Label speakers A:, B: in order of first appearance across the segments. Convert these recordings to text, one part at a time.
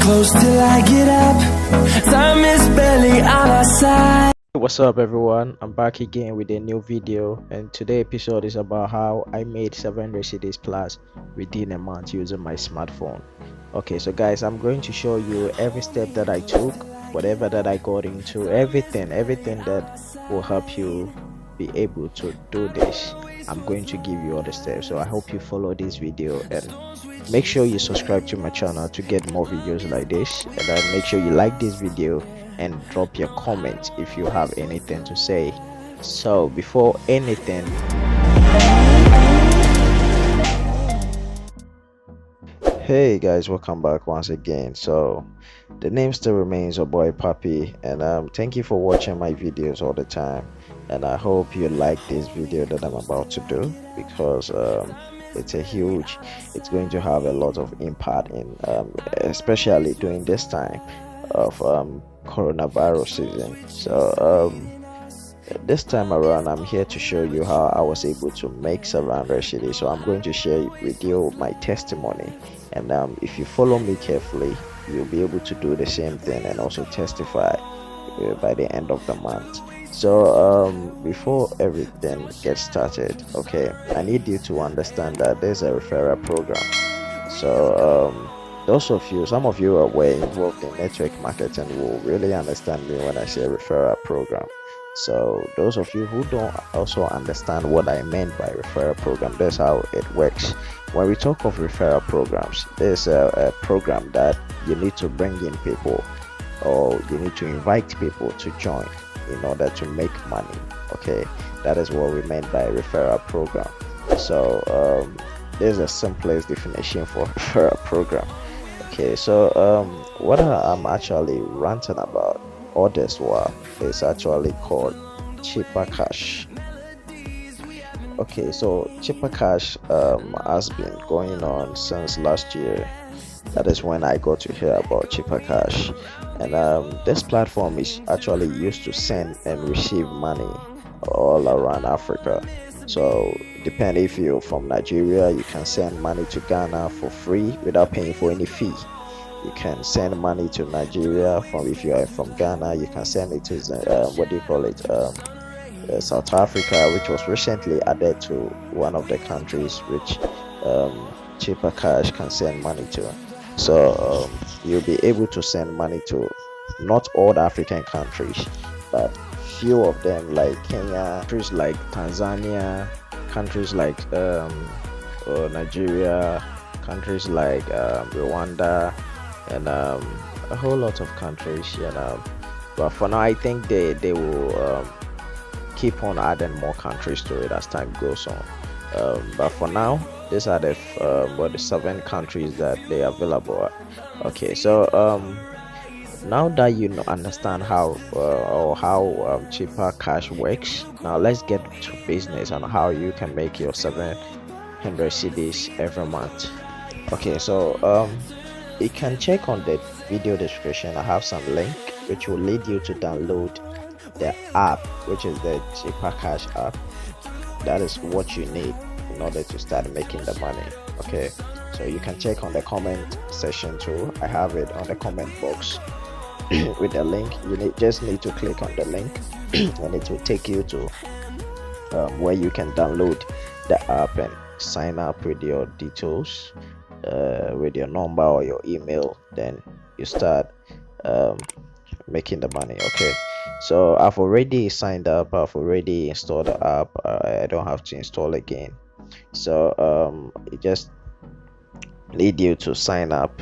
A: close till I get up. Time is barely on our side.
B: What's up everyone, I'm back again with a new video, and today's episode is about how I made 700 cedis plus within a month using my smartphone. Okay, so guys, I'm going to show you every step that I took, whatever that I got into, everything that will help you be able to do this. I'm going to give you all the steps, so I hope you follow this video and make sure you subscribe to my channel to get more videos like this, and then make sure you like this video and drop your comment if you have anything to say. So before anything, hey guys, welcome back once again. So the name still remains Oboypapi, and thank you for watching my videos all the time, and I hope you like this video that I'm about to do, because it's going to have a lot of impact in especially during this time of coronavirus season. So this time around, I'm here to show you how I was able to make 700 cedis. So I'm going to share with you my testimony, and if you follow me carefully, you'll be able to do the same thing and also testify by the end of the month. So before everything gets started, okay, I need you to understand that there's a referral program. So some of you were involved in network marketing will really understand me when I say referral program. So those of you who don't also understand what I meant by referral program, that's how it works. When we talk of referral programs, there's a program that you need to bring in people, or you need to invite people to join in order to make money. Okay, that is what we meant by referral program. So there's a simplest definition for referral program. Okay, so what I'm actually ranting about all this while is actually called cheaper cash. Okay, so cheaper cash has been going on since last year. That is when I got to hear about cheaper cash, and this platform is actually used to send and receive money all around Africa. So depending if you're from Nigeria, you can send money to Ghana for free without paying for any fee. You can send money to Nigeria. If you are from Ghana, you can send it to South Africa, which was recently added to one of the countries which cheaper cash can send money to. So you'll be able to send money to not all the African countries, but few of them, like Kenya, countries like Tanzania, countries like Nigeria, countries like Rwanda, and a whole lot of countries, but for now I think they will keep on adding more countries to it as time goes on, but for now these are the 7 countries that they are available at. Okay, so now that you understand how cheaper cash works, now let's get to business on how you can make your 700 cedis every month. Okay, so you can check on the video description. I have some link which will lead you to download the app, which is the cheaper cash app. That is what you need in order to start making the money. Okay, so you can check on the comment section too. I have it on the comment box with the link. You just need to click on the link and it will take you to where you can download the app and sign up with your details, with your number or your email. Then you start making the money. Okay, so I've already signed up, I've already installed the app. I don't have to install again. So it just need you to sign up.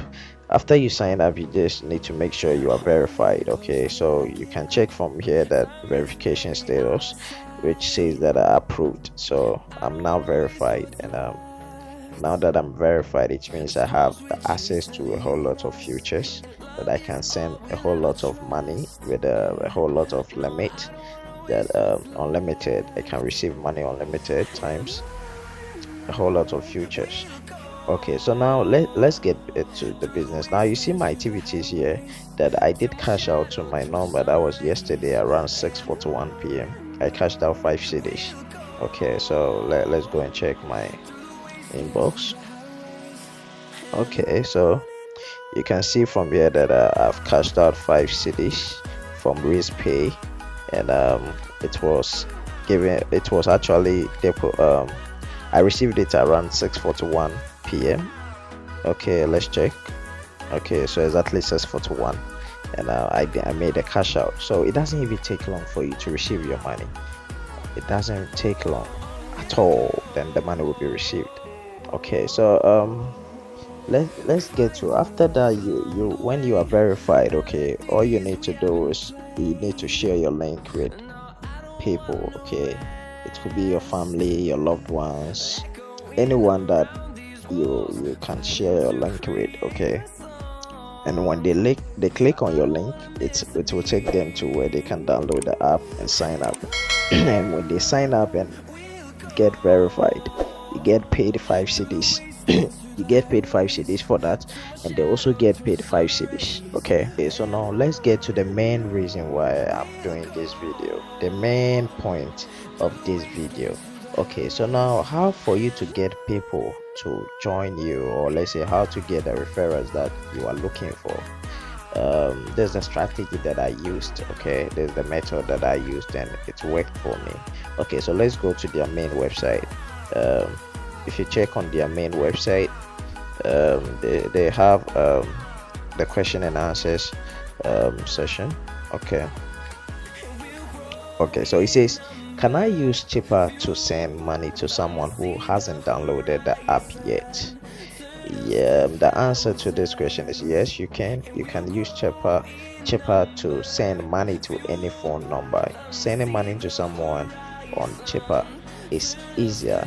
B: After you sign up, you just need to make sure you are verified. Okay, so you can check from here that verification status, which says that I approved. So I'm now verified, and now that I'm verified, it means I have access to a whole lot of futures, that I can send a whole lot of money with a whole lot of limit, that unlimited. I can receive money unlimited times, a whole lot of futures. Okay, so now let's get to the business. Now you see my activities here that I did cash out to my number. That was yesterday around 6:41 p.m. I cashed out 5 cedis. Okay, so let's go and check my inbox. Okay, so you can see from here that I've cashed out 5 CDs from RiskPay, and it was actually I received it around 6:41 p.m. Okay, let's check. Okay, so exactly 6:41, and I made a cash out. So it doesn't even take long for you to receive your money. It doesn't take long at all. Then the money will be received. Okay, so let's get to, after that, you when you are verified, okay, all you need to do is you need to share your link with people. Okay, it could be your family, your loved ones, anyone that you can share your link with. Okay, and when they click on your link, it will take them to where they can download the app and sign up. And when they sign up and get verified, you get paid 5 CDs. You get paid 5 CDs for that, and they also get paid 5 CDs. Okay, so now let's get to the main reason why I'm doing this video, the main point of this video. Okay, so now how for you to get people to join you, or let's say how to get the referrals that you are looking for. There's a strategy that I used. Okay, there's the method that I used, and it worked for me. Okay, so let's go to their main website. If you check on their main website, they have the question and answers session. Okay, so it says, can I use Chipper to send money to someone who hasn't downloaded the app yet? Yeah, the answer to this question is yes, you can use Chipper to send money to any phone number. Sending money to someone on Chipper is easier.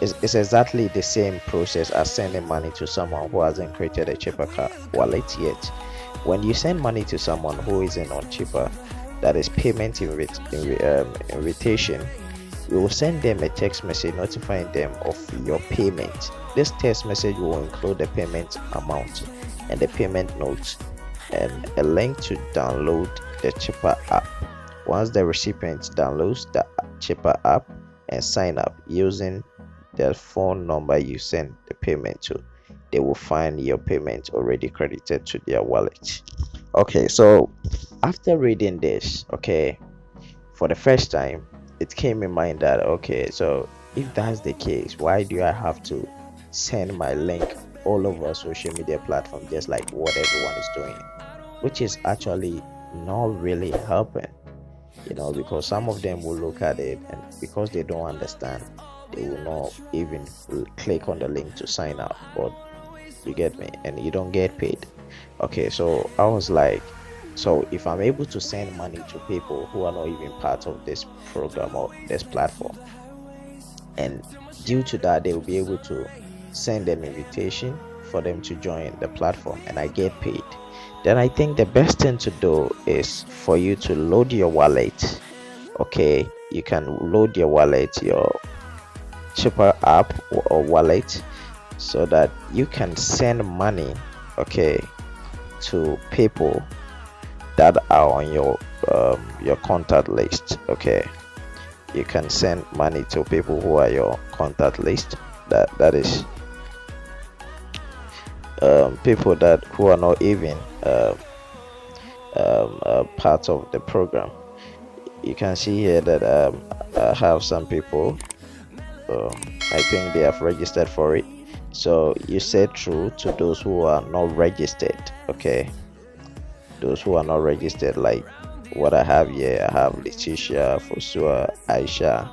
B: It's exactly the same process as sending money to someone who hasn't created a Chipper wallet yet. When you send money to someone who isn't on Chipper, that is payment invitation, you will send them a text message notifying them of your payment. This text message will include the payment amount and the payment notes and a link to download the Chipper app. Once the recipient downloads the Chipper app and sign up using the phone number you send the payment to, they will find your payment already credited to their wallet. Okay, so after reading this, okay, for the first time, it came in mind that, okay, so if that's the case, why do I have to send my link all over social media platform just like what everyone is doing, which is actually not really helping, because some of them will look at it, and because they don't understand, they will not even click on the link to sign up. But you get me, and you don't get paid. Okay, so I was like, so if I'm able to send money to people who are not even part of this program or this platform, and due to that they will be able to send them invitation for them to join the platform and I get paid, then I think the best thing to do is for you to load your wallet. Okay, you can load your wallet, your Chipper app or wallet, so that you can send money, okay, to people that are on your contact list. Okay, you can send money to people who are your contact list. That is people who are not even part of the program. You can see here that I have some people. I think they have registered for it. So you say true to those who are not registered. Okay, those who are not registered, like what I have here. I have Letitia, Fosua, Aisha,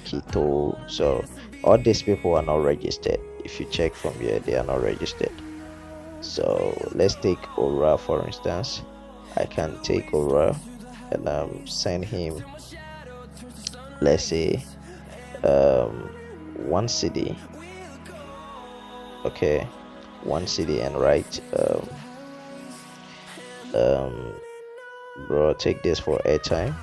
B: Kito. So all these people are not registered. If you check from here, they are not registered. So let's take Aura for instance. I can take Aura and send him, let's say, 1 CD. Okay, 1 CD, and write bro, take this for airtime.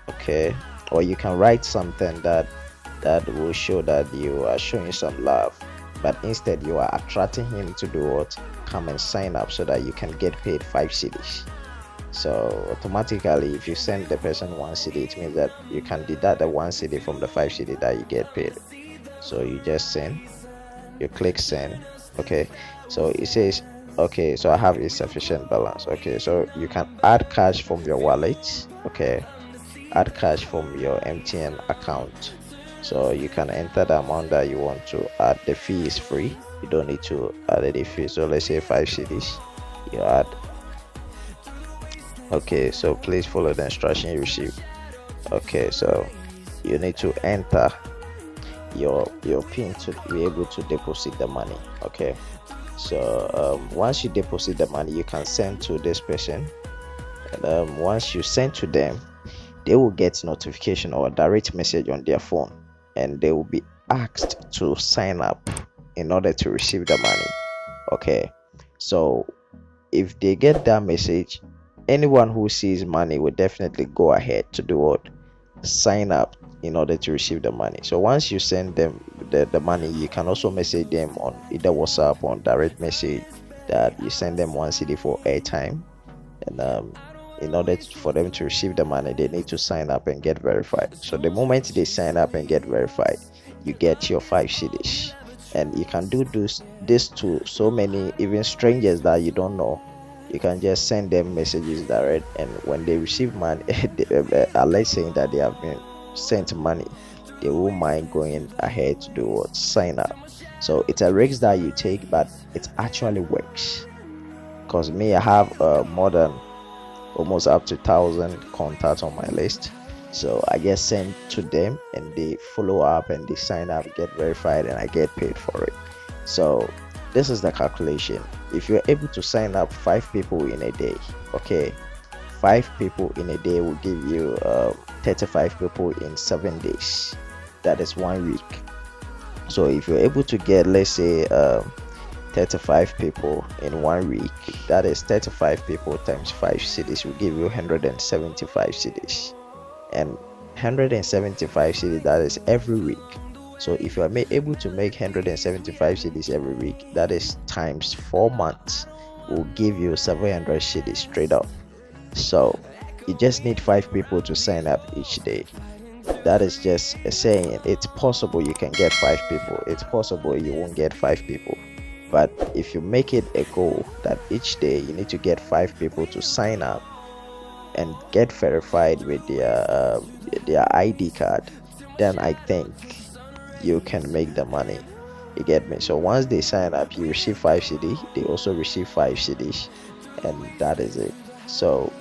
B: Okay, or you can write something that will show that you are showing some love, but instead you are attracting him to do what? Come and sign up so that you can get paid 5 CDs. So automatically, if you send the person 1 cedi, it means that you can deduct the 1 cedi from the 5 cedi that you get paid. So you just send, you click send. Okay, so it says, okay, so I have a sufficient balance. Okay, so you can add cash from your wallet. Okay, add cash from your MTN account. So you can enter the amount that you want to add. The fee is free, you don't need to add any fee. So let's say 5 cedis, you add. Okay, so please follow the instruction you receive. Okay, so you need to enter your pin to be able to deposit the money. Okay, so once you deposit the money, you can send to this person, and once you send to them, they will get notification or a direct message on their phone, and they will be asked to sign up in order to receive the money. Okay, so if they get that message, anyone who sees money will definitely go ahead to do what? Sign up in order to receive the money. So once you send them the money, you can also message them on either WhatsApp or direct message that you send them 1 cedi for airtime, and in order for them to receive the money, they need to sign up and get verified. So the moment they sign up and get verified, you get your 5 cedis. And you can do this to so many even strangers that you don't know. You can just send them messages direct, and when they receive money, alert saying that they have been sent money, they won't mind going ahead to do what? Sign up. So it's a risk that you take, but it actually works. Because me, I have more than almost up to 1,000 contacts on my list. So I just send to them, and they follow up and they sign up, get verified, and I get paid for it. So this is the calculation. If you're able to sign up 5 people in a day, okay, 5 people in a day will give you 35 people in 7 days. That is 1 week. So if you're able to get, let's say 35 people in 1 week, that is 35 people times 5 cedis will give you 175 cedis, and 175 cedis, that is every week. So if you are able to make 175 cedis every week, that is times 4 months, will give you 700 cedis straight up. So you just need 5 people to sign up each day. That is just a saying. It's possible you can get 5 people, it's possible you won't get 5 people. But if you make it a goal that each day you need to get 5 people to sign up and get verified with their ID card, then I think you can make the money. You get me? So once they sign up, you receive 5 cedi, they also receive 5 cedis, and that is it. So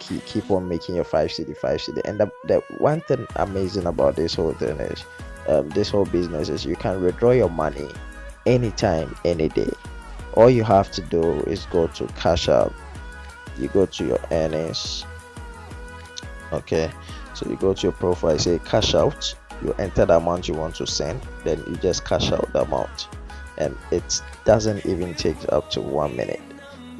B: keep on making your 5 cedi. And the one thing amazing about this whole thing is, this whole business is, you can withdraw your money anytime, any day. All you have to do is go to Cash App, you go to your earnings. Okay, so you go to your profile, say cash out, you enter the amount you want to send, then you just cash out the amount, and it doesn't even take up to 1 minute,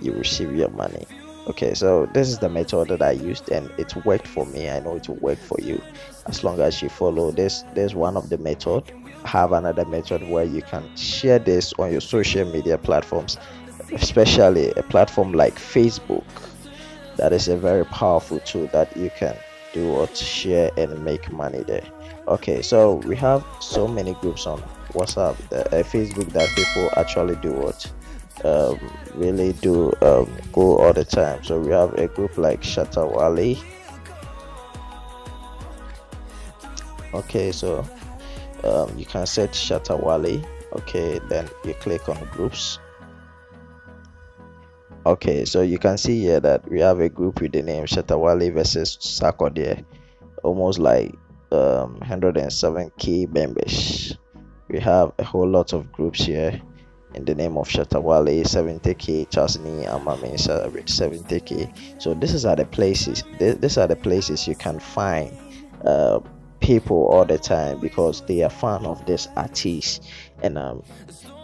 B: you receive your money. Okay, so this is the method that I used, and it worked for me. I know it will work for you as long as you follow this. There's one of the method. Have another method where you can share this on your social media platforms, especially a platform like Facebook. That is a very powerful tool that you can do what? Share and make money there. Okay, so we have so many groups on WhatsApp, Facebook, that people actually do what? Really do go all the time. So we have a group like Shatawale. Okay, so you can set Shatawale. Okay, then you click on groups. Okay, so you can see here that we have a group with the name Shatawale versus Sarkodie, almost like 107k members. We have a whole lot of groups here in the name of Shatawale, 70k, Chasni Amaminsa with 70k. So these are the places. These are the places you can find people all the time because they are fan of this artist. And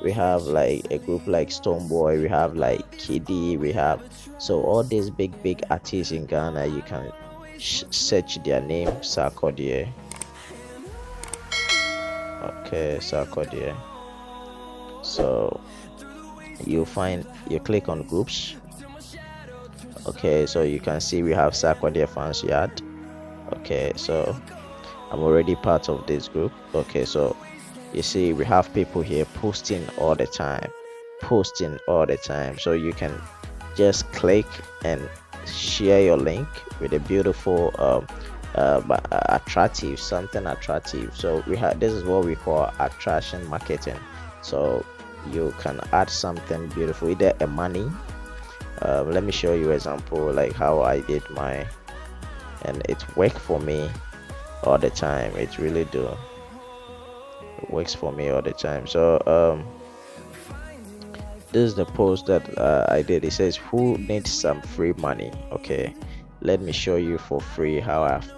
B: we have like a group like Stoneboy, we have like KD, we have, so all these big artists in Ghana, you can search their name, Sarkodie. Okay, Sarkodie. So you click on groups. Okay, so you can see we have Sakwadia fans yard. Okay, so I'm already part of this group. Okay, so you see we have people here posting all the time, so you can just click and share your link with a beautiful attractive, something attractive. So we have, this is what we call attraction marketing. So you can add something beautiful, either a money. Let me show you example like how I did mine, and it worked for me all the time. It really do, it works for me all the time. So this is the post that I did. It says, who needs some free money? Okay, let me show you for free how I've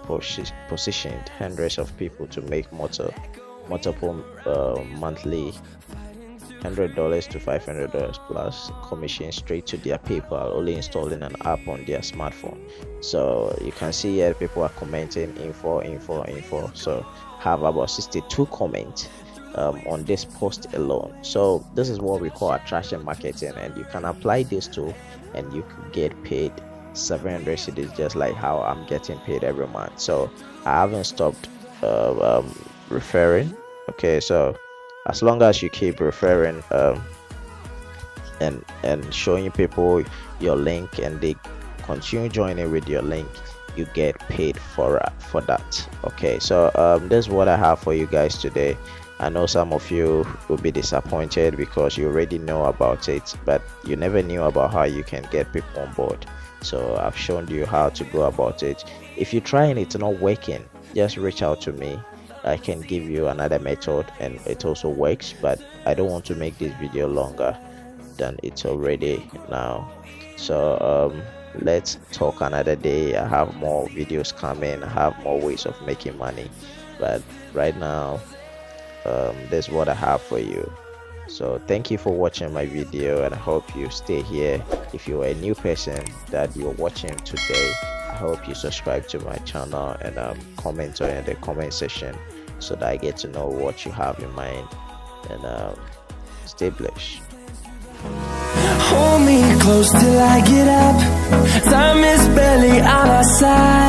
B: positioned hundreds of people to make multiple monthly $100 to $500 plus commission straight to their PayPal, only installing an app on their smartphone. So you can see here people are commenting info. So have about 62 comments on this post alone. So this is what we call attraction marketing, and you can apply this to, and you could get paid 700 cedis, just like how I'm getting paid every month. So I haven't stopped referring. Okay, so as long as you keep referring and showing people your link, and they continue joining with your link, you get paid for that. Okay, so this is what I have for you guys today. I know some of you will be disappointed because you already know about it, but you never knew about how you can get people on board. So I've shown you how to go about it. If you try and it's not working, just reach out to me. I can give you another method, and it also works, but I don't want to make this video longer than it's already now. So let's talk another day. I have more videos coming, I have more ways of making money, but right now this is what I have for you. So thank you for watching my video, and I hope you stay here. If you're a new person that you're watching today, I hope you subscribe to my channel and comment in the comment section so that I get to know what you have in mind, and stay blessed.
A: Hold me close till I get up. Time is barely on our side.